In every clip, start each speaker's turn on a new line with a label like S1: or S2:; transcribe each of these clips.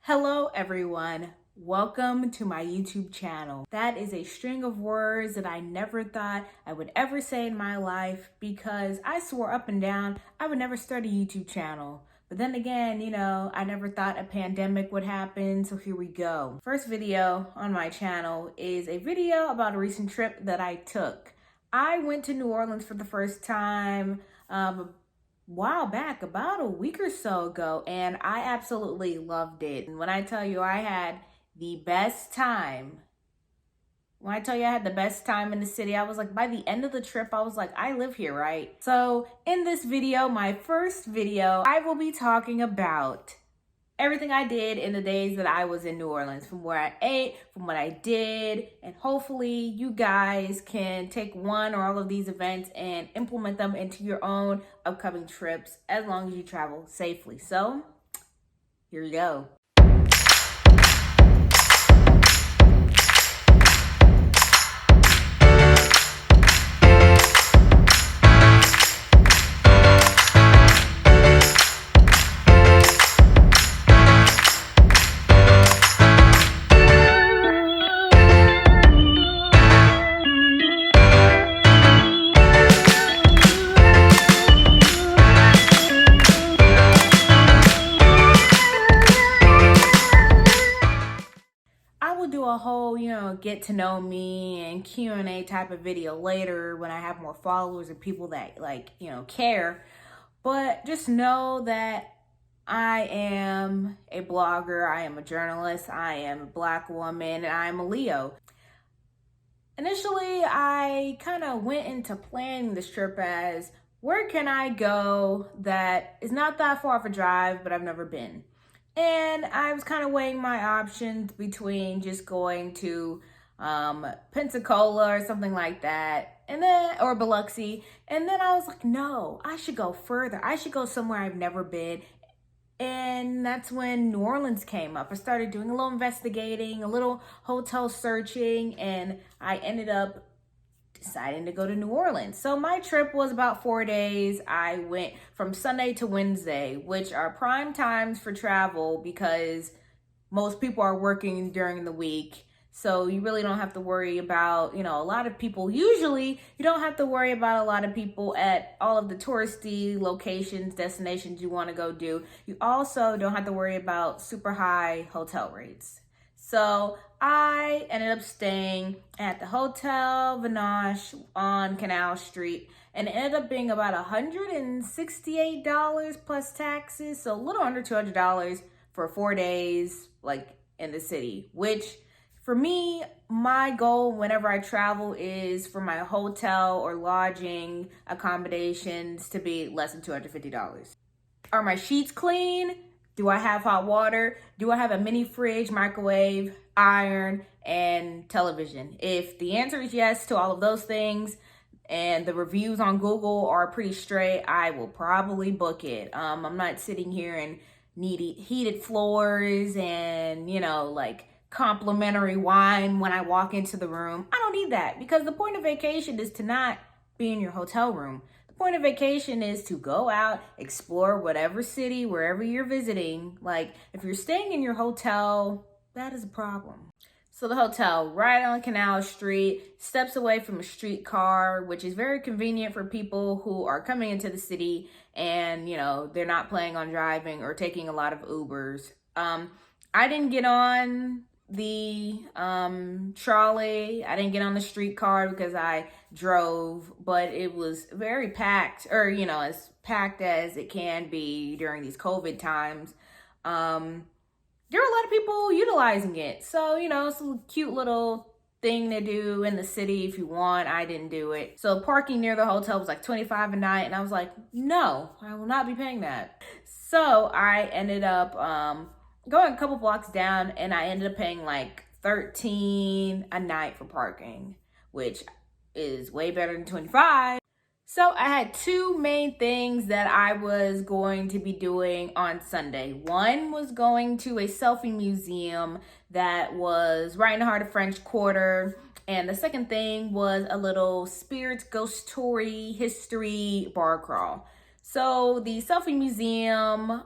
S1: Hello everyone, welcome to my YouTube channel. That is a string of words that I never thought I would ever say in my life because I swore up and down I would never start a YouTube channel. But then again, I never thought a pandemic would happen, so here we go. First video on my channel is a video about a recent trip that I took. I went to New Orleans for the first time while back, about a week or so ago, and I absolutely loved it. And when I tell you I had the best time, when I tell you I had the best time in the city, I was like, by the end of the trip, I was like, I live here, right? So in this video, my first video, I will be talking about everything I did in the days that I was in New Orleans, from where I ate, from what I did, and hopefully you guys can take one or all of these events and implement them into your own upcoming trips as long as you travel safely. So here you go. Do a whole, get to know me and Q&A type of video later when I have more followers and people that care. But just know that I am a blogger, I am a journalist, I am a Black woman, and I am a Leo. Initially, I kind of went into planning this trip as, where can I go that is not that far of a drive, but I've never been? And I was kind of weighing my options between just going to Pensacola or something like that, or Biloxi. And then I was like, no, I should go further. I should go somewhere I've never been. And that's when New Orleans came up. I started doing a little investigating, a little hotel searching, and I ended up deciding to go to New Orleans. So my trip was about 4 days. I went from Sunday to Wednesday, which are prime times for travel because most people are working during the week. So you really don't have to worry about, a lot of people. Usually you don't have to worry about a lot of people at all of the touristy locations, destinations you want to go do. You also don't have to worry about super high hotel rates. So I ended up staying at the Hotel Vanache on Canal Street, and it ended up being about $168 plus taxes. So a little under $200 for 4 days, in the city, which for me, my goal whenever I travel is for my hotel or lodging accommodations to be less than $250. Are my sheets clean? Do I have hot water? Do I have a mini fridge, microwave, iron, and television? If the answer is yes to all of those things and the reviews on Google are pretty straight, I will probably book it. I'm not sitting here and need heated floors and, complimentary wine when I walk into the room. I don't need that because the point of vacation is to not be in your hotel room. The point of vacation is to go out, explore whatever city, wherever you're visiting. If you're staying in your hotel, that is a problem. So the hotel, right on Canal Street, steps away from a streetcar, which is very convenient for people who are coming into the city and, they're not planning on driving or taking a lot of Ubers. I didn't get on the trolley. I didn't get on the streetcar because I drove, but it was very packed, or as packed as it can be during these COVID times. There were a lot of people utilizing it, so it's a cute little thing to do in the city if you want. I didn't do it. So parking near the hotel was like $25 a night, and I was like, no, I will not be paying that. So I ended up going a couple blocks down, and I ended up paying like $13 a night for parking, which is way better than $25. So I had two main things that I was going to be doing on Sunday. One was going to a selfie museum that was right in the heart of French Quarter. And the second thing was a little spirits, ghost story, history bar crawl. So the selfie museum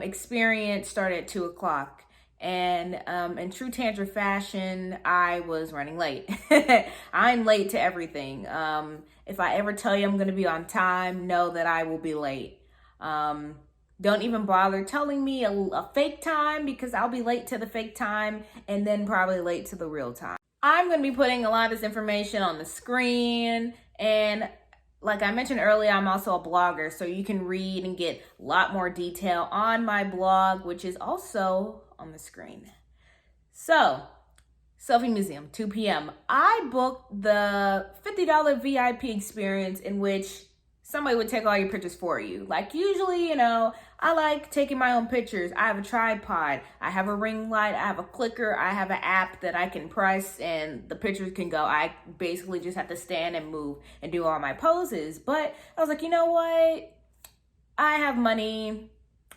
S1: experience started at 2 o'clock. And in true Tandra fashion, I was running late. I'm late to everything. If I ever tell you I'm going to be on time, know that I will be late. Don't even bother telling me a fake time, because I'll be late to the fake time and then probably late to the real time. I'm going to be putting a lot of this information on the screen, and like I mentioned earlier, I'm also a blogger, so you can read and get a lot more detail on my blog, which is also on the screen. So, Selfie Museum, 2 p.m. I booked the $50 VIP experience, in which somebody would take all your pictures for you. Like, usually, I like taking my own pictures. I have a tripod, I have a ring light, I have a clicker, I have an app that I can press and the pictures can go. I basically just have to stand and move and do all my poses. But I was like, you know what? I have money.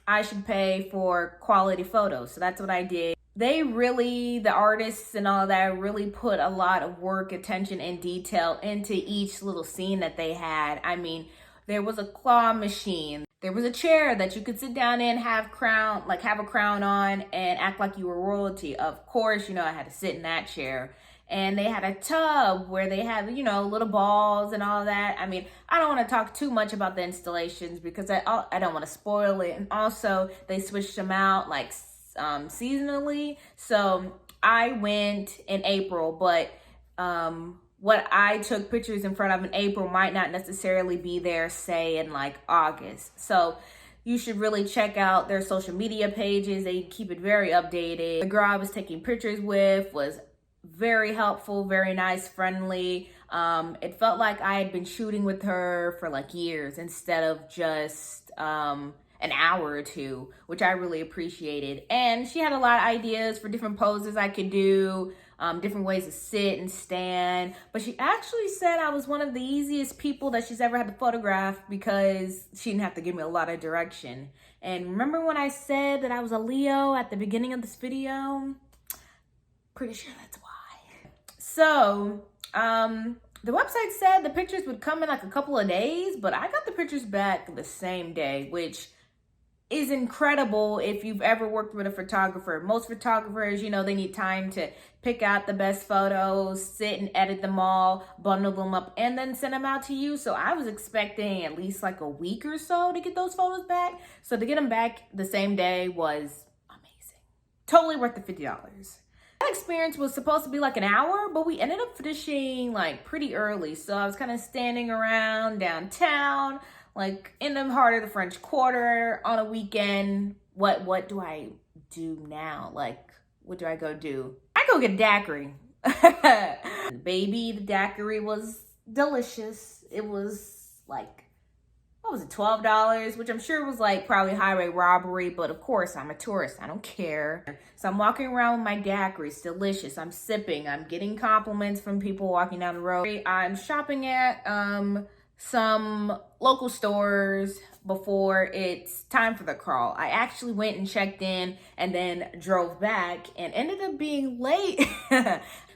S1: I should pay for quality photos. So that's what I did. They really, the artists and all that, really put a lot of work, attention, and detail into each little scene that they had. I mean, there was a claw machine. There was a chair that you could sit down in, have a crown on, and act like you were royalty. Of course, I had to sit in that chair. And they had a tub where they had, little balls and all that. I mean, I don't want to talk too much about the installations because I don't want to spoil it. And also, they switched them out like seasonally. So I went in April, but what I took pictures in front of in April might not necessarily be there, say, in like August. So you should really check out their social media pages. They keep it very updated. The girl I was taking pictures with was very helpful, very nice, friendly. It felt like I had been shooting with her for like years instead of just an hour or two, which I really appreciated. And she had a lot of ideas for different poses I could do, different ways to sit and stand. But she actually said I was one of the easiest people that she's ever had to photograph because she didn't have to give me a lot of direction. And remember when I said that I was a Leo at the beginning of this video? Pretty sure that's why. So, the website said the pictures would come in like a couple of days, but I got the pictures back the same day, which is incredible if you've ever worked with a photographer. Most photographers, they need time to pick out the best photos, sit and edit them all, bundle them up, and then send them out to you. So I was expecting at least like a week or so to get those photos back. So to get them back the same day was amazing. Totally worth the $50. That experience was supposed to be like an hour, but we ended up finishing like pretty early. So I was kind of standing around downtown, like in the heart of the French Quarter on a weekend. What do I do now? Like, what do I go do? I go get a daiquiri. Baby, the daiquiri was delicious. It was like, what was it, $12, which I'm sure was like probably highway robbery, but of course I'm a tourist, I don't care. So I'm walking around with my daiquiri, it's delicious, I'm sipping, I'm getting compliments from people walking down the road. I'm shopping at some local stores before it's time for the crawl. I actually went and checked in and then drove back and ended up being late.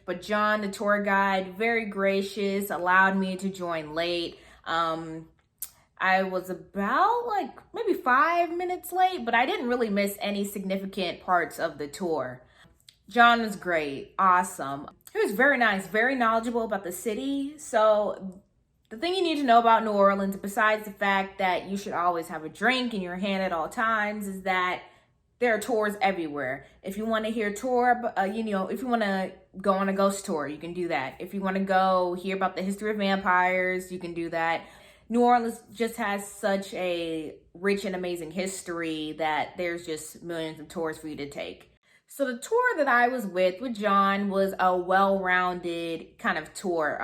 S1: But John, the tour guide, very gracious, allowed me to join late. I was about like maybe 5 minutes late, but I didn't really miss any significant parts of the tour. John was great, awesome. He was very nice, very knowledgeable about the city. So the thing you need to know about New Orleans, besides the fact that you should always have a drink in your hand at all times, is that there are tours everywhere. If you want to hear tour, if you want to go on a ghost tour, you can do that. If you want to go hear about the history of vampires, you can do that. New Orleans just has such a rich and amazing history that there's just millions of tours for you to take. So the tour that I was with John was a well-rounded kind of tour.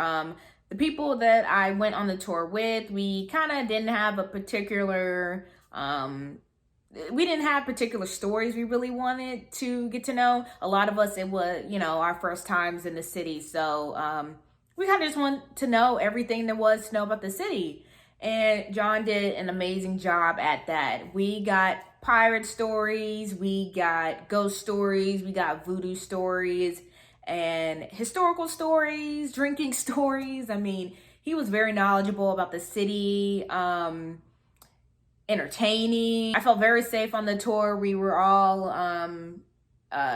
S1: The people that I went on the tour with, we kind of didn't have a particular, we didn't have particular stories we really wanted to get to know. A lot of us, it was, our first times in the city. So we kind of just want to know everything there was to know about the city. And John did an amazing job at that. We got pirate stories, we got ghost stories, we got voodoo stories, and historical stories, drinking stories. I mean, he was very knowledgeable about the city, entertaining. I felt very safe on the tour. We were all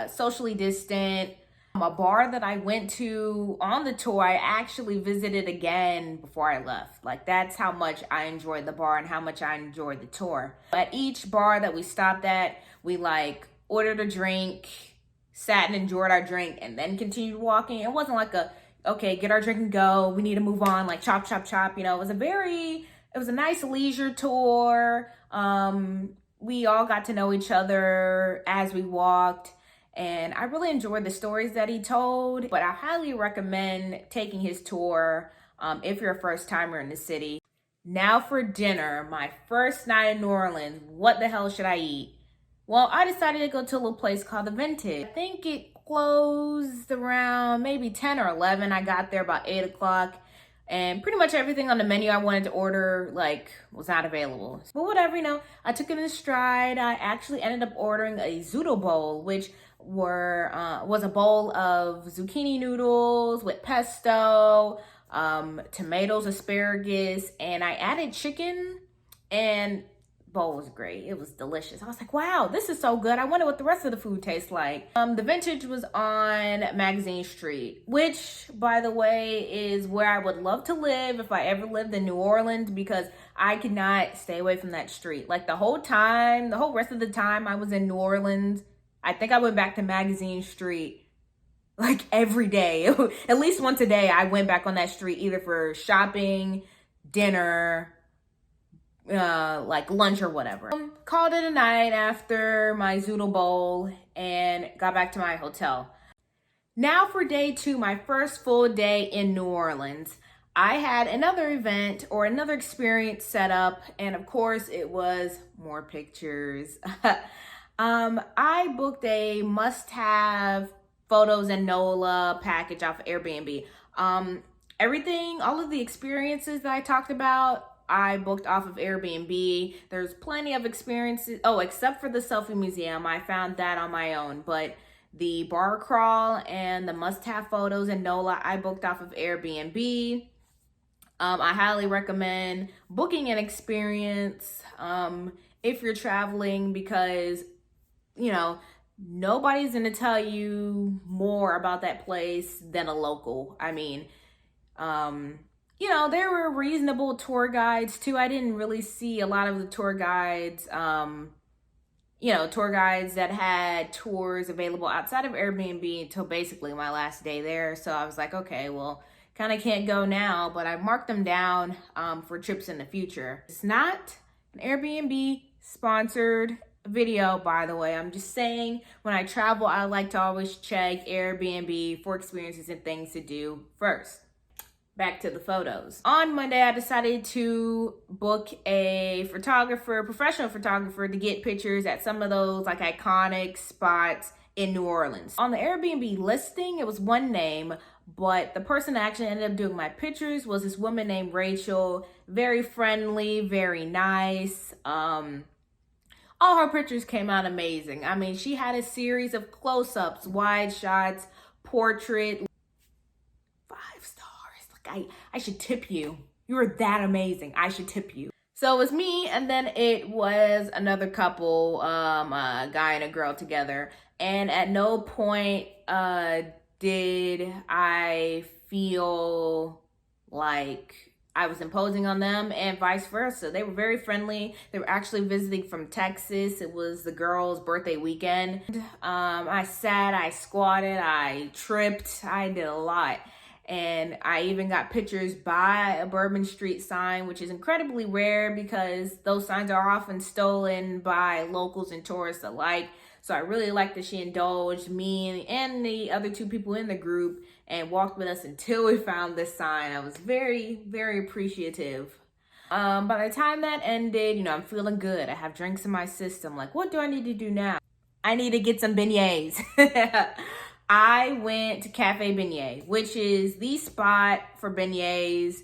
S1: socially distant. A bar that I went to on the tour, I actually visited again before I left. Like, that's how much I enjoyed the bar and how much I enjoyed the tour. At each bar that we stopped at, we like ordered a drink, sat and enjoyed our drink, and then continued walking. It wasn't like okay, get our drink and go, we need to move on, like chop, chop, chop. You know, it was a nice leisure tour. We all got to know each other as we walked. And I really enjoyed the stories that he told, but I highly recommend taking his tour if you're a first timer in the city. Now for dinner, my first night in New Orleans, what the hell should I eat? Well, I decided to go to a little place called The Vintage. I think it closed around maybe 10 or 11. I got there about 8 o'clock. And pretty much everything on the menu I wanted to order, like, was not available. But whatever, you know, I took it in stride. I actually ended up ordering a zoodle bowl, which was a bowl of zucchini noodles with pesto, tomatoes, asparagus, and I added chicken, and bowl was great. It was delicious. I was like, wow, this is so good. I wonder what the rest of the food tastes like. The Vintage was on Magazine Street, which, by the way, is where I would love to live if I ever lived in New Orleans, because I could not stay away from that street. Like, the whole rest of the time I was in New Orleans, I think I went back to Magazine Street like every day. At least once a day I went back on that street, either for shopping, dinner, like lunch or whatever. Called it a night after my zoodle bowl and got back to my hotel. Now for day 2, my first full day in New Orleans. I had another event or another experience set up, and of course it was more pictures. I booked a must-have photos and NOLA package off of Airbnb. All of the experiences that I talked about, I booked off of Airbnb. There's plenty of experiences. Oh, except for the selfie museum. I found that on my own. But the bar crawl and the must-have photos and NOLA, I booked off of Airbnb. I highly recommend booking an experience if you're traveling, because, you know, nobody's going to tell you more about that place than a local. I mean, you know, there were reasonable tour guides too. I didn't really see a lot of the tour guides, tour guides that had tours available outside of Airbnb until basically my last day there. So I was like, okay, well, kind of can't go now, but I marked them down for trips in the future. It's not an Airbnb sponsored video, by the way. I'm just saying, when I travel, I like to always check Airbnb for experiences and things to do first. Back to the photos. On Monday, I decided to book a professional photographer, to get pictures at some of those like iconic spots in New Orleans. On the Airbnb listing, it was one name, but the person that actually ended up doing my pictures was this woman named Rachel. Very friendly, very nice. All her pictures came out amazing. I mean, she had a series of close-ups, wide shots, portrait. 5 stars. Like, I should tip you. You were that amazing. I should tip you. So it was me, and then it was another couple, a guy and a girl together. And at no point did I feel like I was imposing on them, and vice versa. They were very friendly. They were actually visiting from Texas. It was the girl's birthday weekend. I sat, I squatted, I tripped, I did a lot. And I even got pictures by a Bourbon Street sign, which is incredibly rare because those signs are often stolen by locals and tourists alike. So I really like that she indulged me and the other 2 people in the group and walked with us until we found this sign. I was very, very appreciative. By the time that ended, you know, I'm feeling good. I have drinks in my system. Like, what do I need to do now? I need to get some beignets. I went to Cafe Beignet, which is the spot for beignets.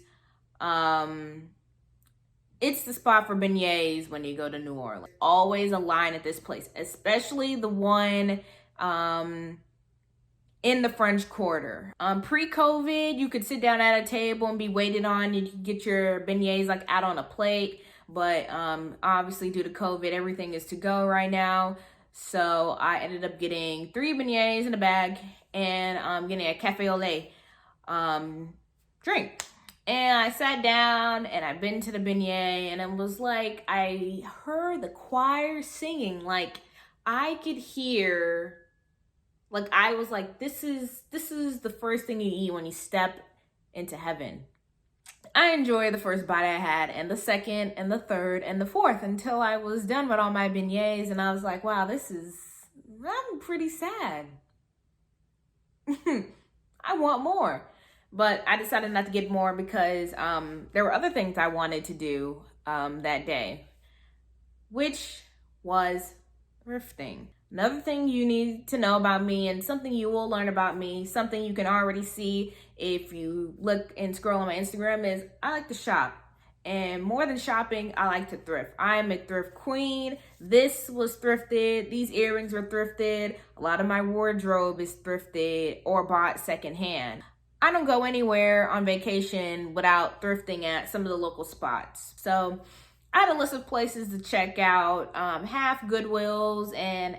S1: It's the spot for beignets when you go to New Orleans. Always a line at this place, especially the one in the French Quarter. Pre-COVID, you could sit down at a table and be waited on. You could get your beignets like out on a plate. But obviously due to COVID, everything is to go right now. So I ended up getting 3 beignets in a bag and getting a cafe au lait drink. And I sat down and I bit into the beignet, and it was like I heard the choir singing. Like I could hear, like I was like, this is the first thing you eat when you step into heaven. I enjoyed the first bite I had, and the second, and the third, and the fourth, until I was done with all my beignets, and I was like, wow, I'm pretty sad. I want more. But I decided not to get more because there were other things I wanted to do that day, which was thrifting. Another thing you need to know about me, and something you will learn about me, something you can already see if you look and scroll on my Instagram, is I like to shop. And more than shopping, I like to thrift. I am a thrift queen. This was thrifted. These earrings were thrifted. A lot of my wardrobe is thrifted or bought secondhand. I don't go anywhere on vacation without thrifting at some of the local spots. So I had a list of places to check out, half Goodwills and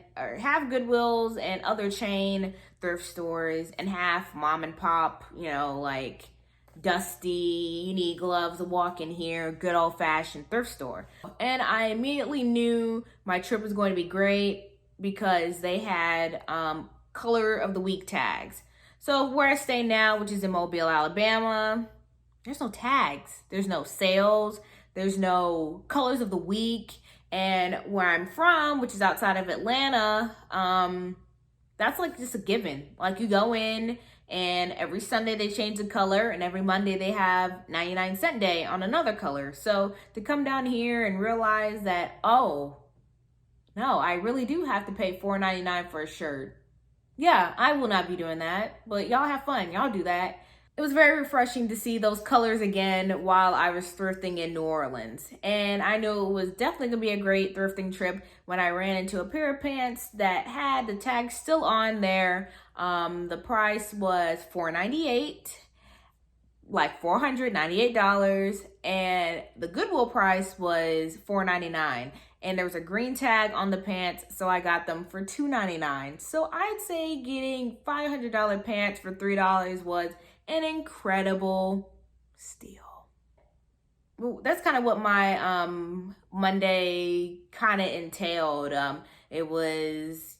S1: other chain thrift stores, and half mom and pop, like Dusty, you need gloves to walk in here, good old fashioned thrift store. And I immediately knew my trip was going to be great because they had color of the week tags. So where I stay now, which is in Mobile, Alabama, there's no tags, there's no sales, there's no colors of the week. And where I'm from, which is outside of Atlanta, that's like just a given. Like you go in and every Sunday they change the color, and every Monday they have 99-cent day on another color. So to come down here and realize that, oh, no, I really do have to pay $4.99 for a shirt. Yeah, I will not be doing that, but y'all have fun. Y'all do that. It was very refreshing to see those colors again while I was thrifting in New Orleans. And I knew it was definitely going to be a great thrifting trip when I ran into a pair of pants that had the tag still on there. The price was $4.98, like $498, and the Goodwill price was $4.99. And there was a green tag on the pants, so I got them for $2.99. So I'd say getting $500 pants for $3 was an incredible steal. Well, that's kind of what my Monday kind of entailed. It was,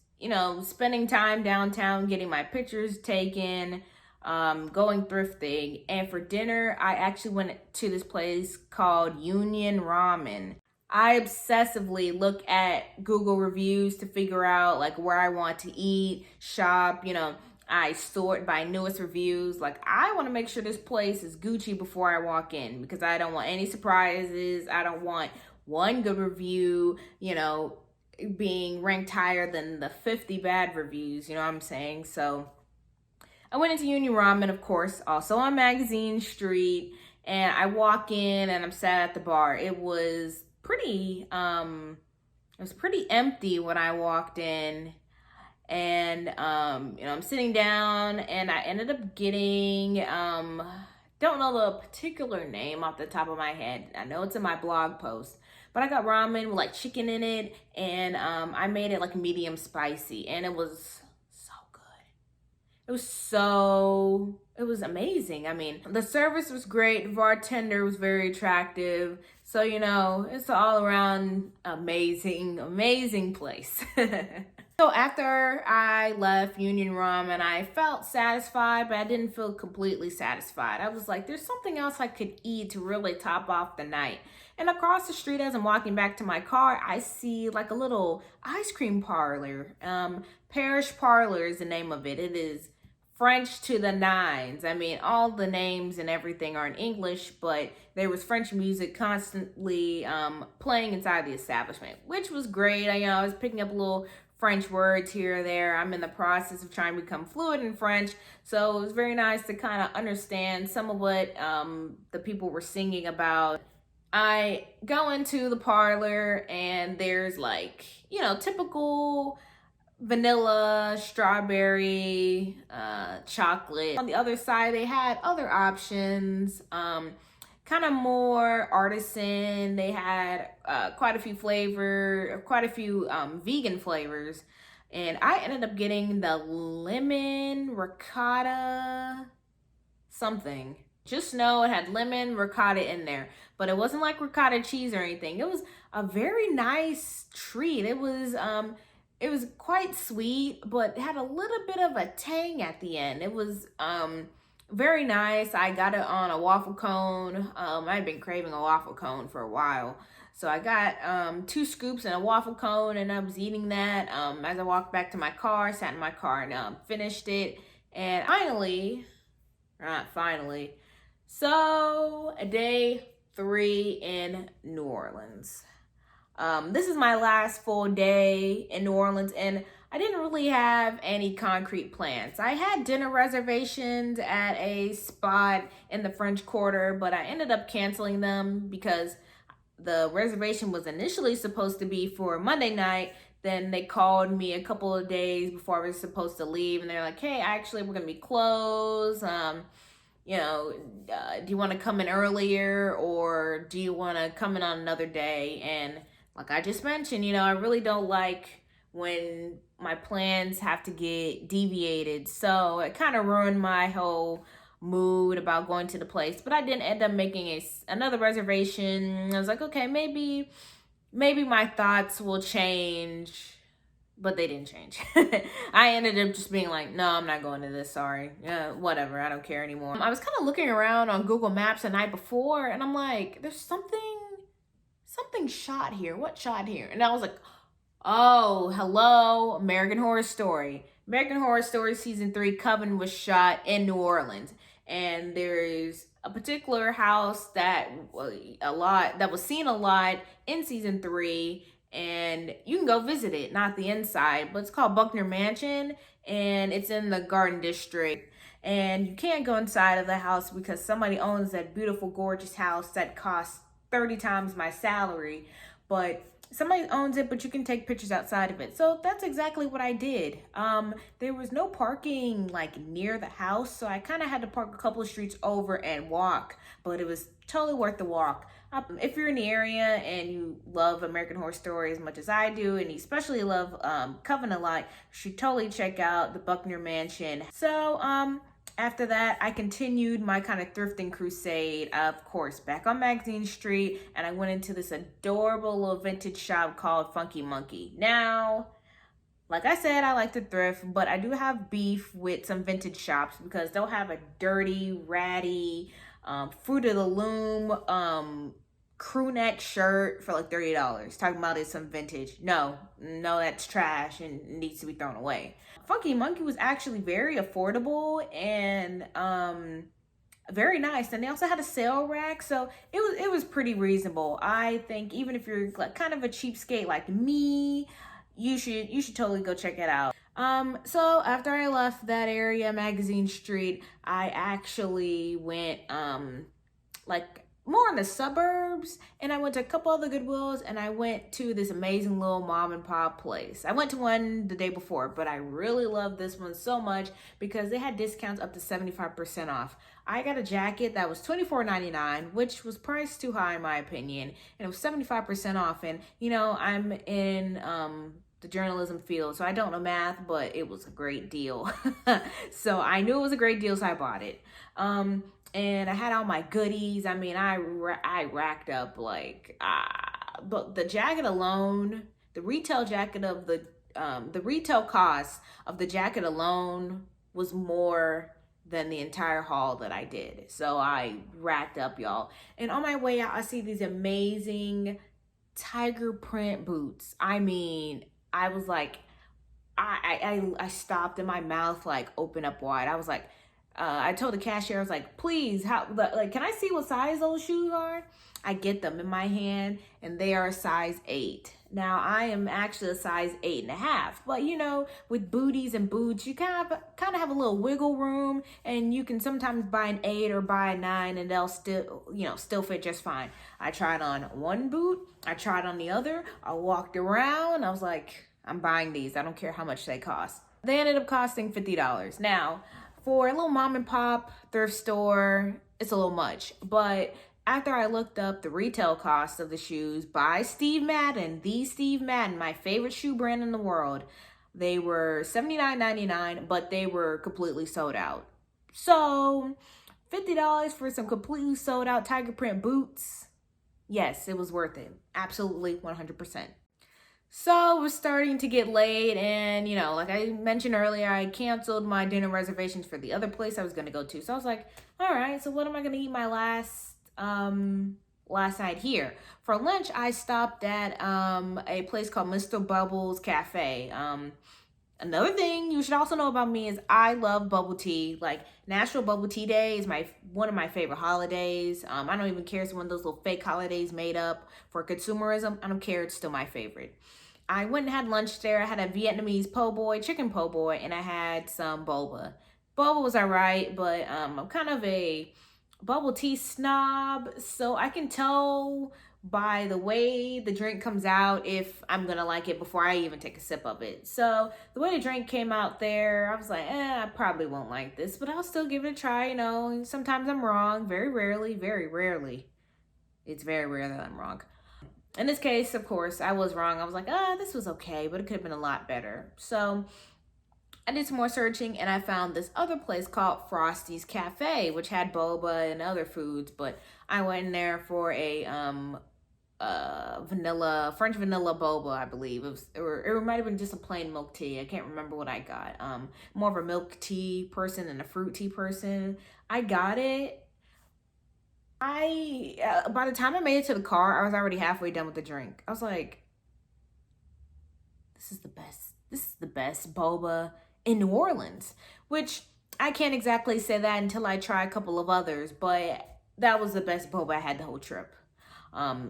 S1: spending time downtown, getting my pictures taken, going thrifting. And for dinner, I actually went to this place called Union Ramen. I obsessively look at Google reviews to figure out like where I want to eat, shop, I sort by newest reviews. Like I want to make sure this place is Gucci before I walk in because I don't want any surprises. I don't want one good review, being ranked higher than the 50 bad reviews, you know what I'm saying? So I went into Union Ramen, of course, also on Magazine Street, and I walk in and I'm sat at the bar. It was pretty empty when I walked in. And I'm sitting down, and I ended up getting don't know the particular name off the top of my head. I know it's in my blog post, but I got ramen with like chicken in it, and I made it like medium spicy, and it was so good. It was amazing. I mean, the service was great. The bartender was very attractive. So, it's an all around amazing place. So after I left Union Ramen, I felt satisfied, but I didn't feel completely satisfied. I was like, there's something else I could eat to really top off the night. And across the street, as I'm walking back to my car, I see like a little ice cream parlor. Parish Parlor is the name of it. It is French to the nines. I mean, all the names and everything are in English, but there was French music constantly playing inside the establishment, which was great. I was picking up little French words here or there. I'm in the process of trying to become fluent in French, so it was very nice to kind of understand some of what the people were singing about. I go into the parlor, and there's like, typical vanilla, strawberry, chocolate. On the other side, they had other options, kind kind of more artisan. They had quite a few vegan flavors. And I ended up getting the lemon ricotta something. Just know it had lemon ricotta in there, but it wasn't like ricotta cheese or anything. It was a very nice treat. It was quite sweet, but had a little bit of a tang at the end. It was very nice. I got it on a waffle cone. I've been craving a waffle cone for a while. So I got 2 scoops and a waffle cone, and I was eating that as I walked back to my car, sat in my car, and finished it. And finally, so day 3 in New Orleans. This is my last full day in New Orleans, and I didn't really have any concrete plans. I had dinner reservations at a spot in the French Quarter, but I ended up canceling them because the reservation was initially supposed to be for Monday night. Then they called me a couple of days before I was supposed to leave, and they're like, hey, actually, we're going to be closed. Do you want to come in earlier, or do you want to come in on another day? And like I just mentioned, I really don't like when my plans have to get deviated. So it kind of ruined my whole mood about going to the place. But I didn't end up making another reservation. I was like, okay, maybe my thoughts will change. But they didn't change. I ended up just being like, no, I'm not going to this. Sorry. Whatever. I don't care anymore. I was kind of looking around on Google Maps the night before, and I'm like, there's something shot here. What shot here? And I was like, oh, hello, American Horror Story. American Horror Story Season 3 Coven was shot in New Orleans. And there's a particular house that was seen a lot in Season 3. And you can go visit it, not the inside, but it's called Buckner Mansion, and it's in the Garden District. And you can't go inside of the house because somebody owns that beautiful, gorgeous house that costs 30 times my salary. But somebody owns it, but you can take pictures outside of it. So that's exactly what I did. There was no parking like near the house, so I kind of had to park a couple of streets over and walk, but it was totally worth the walk. If you're in the area and you love American Horror Story as much as I do, and you especially love Coven a lot, you should totally check out the Buckner Mansion. So after that, I continued my kind of thrifting crusade, of course, back on Magazine Street, and I went into this adorable little vintage shop called Funky Monkey. Now, like I said, I like to thrift, but I do have beef with some vintage shops because they'll have a dirty, ratty, Fruit of the Loom crew neck shirt for like $30. Talking about it's some vintage. No, that's trash and needs to be thrown away. Funky Monkey was actually very affordable and very nice, and they also had a sale rack, so it was pretty reasonable. I think even if you're like kind of a cheapskate like me, you should totally go check it out. So after I left that area, Magazine Street, I actually went like more in the suburbs, and I went to a couple other Goodwills, and I went to this amazing little mom and pop place. I went to one the day before, but I really loved this one so much because they had discounts up to 75% off. I got a jacket that was $24.99, which was priced too high in my opinion, and it was 75% off. And I'm in the journalism field, so I don't know math, but it was a great deal. So I knew it was a great deal, so I bought it. And I had all my goodies. I mean, I racked up like, but the jacket alone, the retail cost of the jacket alone was more than the entire haul that I did. So I racked up, y'all. And on my way out, I see these amazing tiger print boots. I mean, I was like, I stopped and my mouth like opened up wide. I was like, I told the cashier, I was like, please, can I see what size those shoes are? I get them in my hand and they are a size 8. Now I am actually a size 8.5, but with booties and boots, you kind of have a little wiggle room, and you can sometimes buy an 8 or buy a 9 and they'll still fit just fine. I tried on one boot, I tried on the other, I walked around, I was like, I'm buying these. I don't care how much they cost. They ended up costing $50. Now, for a little mom and pop thrift store, it's a little much, but After I looked up the retail cost of the shoes by Steve Madden, the Steve Madden, my favorite shoe brand in the world, they were $79.99, but they were completely sold out. So $50 for some completely sold out tiger print boots. Yes, it was worth it. Absolutely 100%. So it was starting to get late, and like I mentioned earlier, I canceled my dinner reservations for the other place I was gonna go to. So I was like, all right, so what am I gonna eat my last night here? For lunch, I stopped at a place called Mr. Bubbles Cafe. Another thing you should also know about me is I love bubble tea. Like, National Bubble Tea Day is one of my favorite holidays. I don't even care if it's one of those little fake holidays made up for consumerism. I don't care. It's still my favorite. I went and had lunch there. I had a Vietnamese po' boy, chicken po' boy, and I had some boba. Boba was all right, but I'm kind of a bubble tea snob, so I can tell by the way the drink comes out if I'm gonna like it before I even take a sip of it. So the way the drink came out there, I was like, I probably won't like this, but I'll still give it a try. Sometimes I'm wrong. Very rarely. It's very rare that I'm wrong. In this case, of course, I was wrong. I was like, this was okay, but it could have been a lot better. So I did some more searching, and I found this other place called Frosty's Cafe, which had boba and other foods, but I went in there for a French vanilla boba, I believe. It might have been just a plain milk tea. I can't remember what I got. More of a milk tea person than a fruit tea person. I got it. By the time I made it to the car, I was already halfway done with the drink. I was like, this is the best. This is the best boba in New Orleans, which I can't exactly say that until I try a couple of others, but that was the best boba I had the whole trip.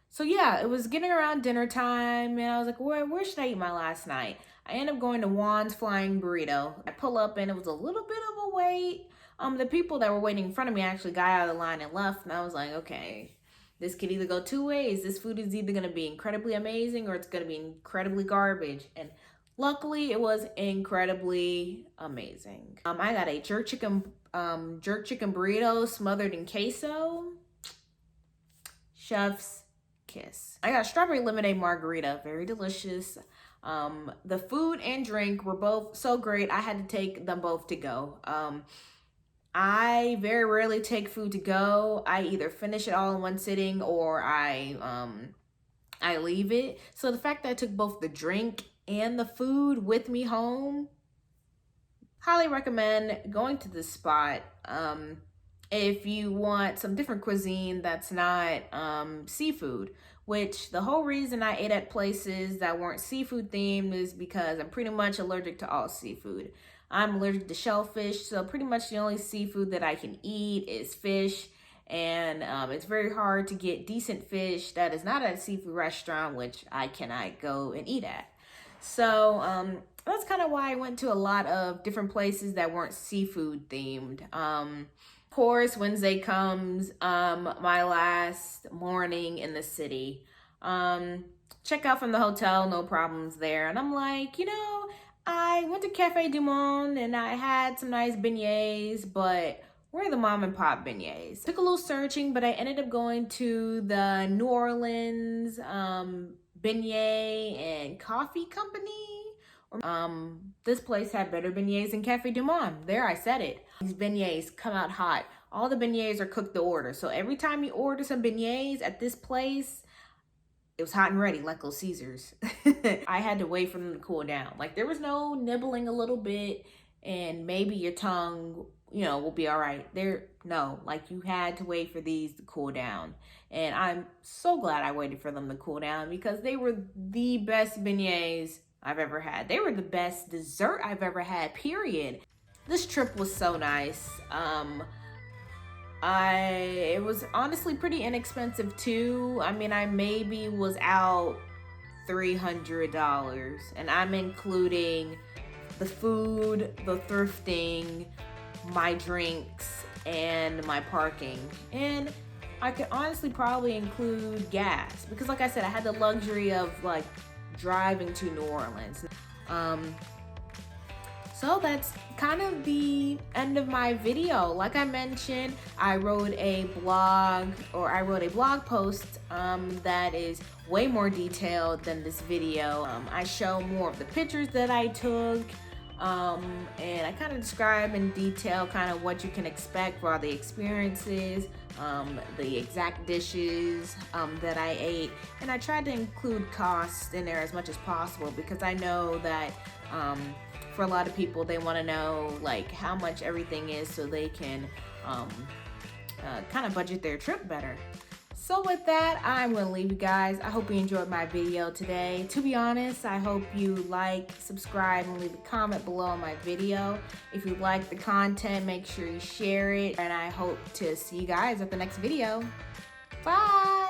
S1: So yeah, it was getting around dinner time, and I was like, where should I eat my last night? I ended up going to Juan's Flying Burrito. I pull up, and it was a little bit of a wait. The people that were waiting in front of me actually got out of the line and left, and I was like, okay, this could either go two ways. This food is either going to be incredibly amazing or it's going to be incredibly garbage. And luckily, it was incredibly amazing. I got a jerk chicken burrito smothered in queso. Chef's kiss. I got a strawberry lemonade margarita, very delicious. The food and drink were both so great, I had to take them both to go. I very rarely take food to go. I either finish it all in one sitting or I leave it. So the fact that I took both the drink and the food with me home, highly recommend going to this spot. If you want some different cuisine that's not seafood, which the whole reason I ate at places that weren't seafood themed is because I'm pretty much allergic to all seafood. I'm allergic to shellfish, so pretty much the only seafood that I can eat is fish, and it's very hard to get decent fish that is not at a seafood restaurant, which I cannot go and eat at. So that's kind of why I went to a lot of different places that weren't seafood themed. Of course, Wednesday comes, my last morning in the city. Check out from the hotel, no problems there. And I'm like, I went to Cafe Du Monde and I had some nice beignets, but where are the mom and pop beignets? Took a little searching, but I ended up going to the New Orleans Beignet and Coffee Company. This place had better beignets than Cafe Du Monde. There, I said it. These beignets come out hot. All the beignets are cooked to order. So every time you order some beignets at this place, it was hot and ready, like Little Caesars. I had to wait for them to cool down. Like, there was no nibbling a little bit and maybe your tongue, will be all right. You had to wait for these to cool down. And I'm so glad I waited for them to cool down because they were the best beignets I've ever had. They were the best dessert I've ever had, period. This trip was so nice. It was honestly pretty inexpensive too. I mean, I maybe was out $300, and I'm including the food, the thrifting, my drinks, and my parking. And I could honestly probably include gas because, like I said, I had the luxury of driving to New Orleans. So that's kind of the end of my video. Like I mentioned, I wrote a blog post that is way more detailed than this video. I show more of the pictures that I took, and I kind of describe in detail kind of what you can expect for all the experiences, the exact dishes that I ate, and I tried to include costs in there as much as possible because I know that for a lot of people, they want to know like how much everything is so they can kind of budget their trip better. So with that, I'm going to leave you guys. I hope you enjoyed my video today. To be honest, I hope you like, subscribe, and leave a comment below on my video. If you like the content, make sure you share it. And I hope to see you guys at the next video. Bye!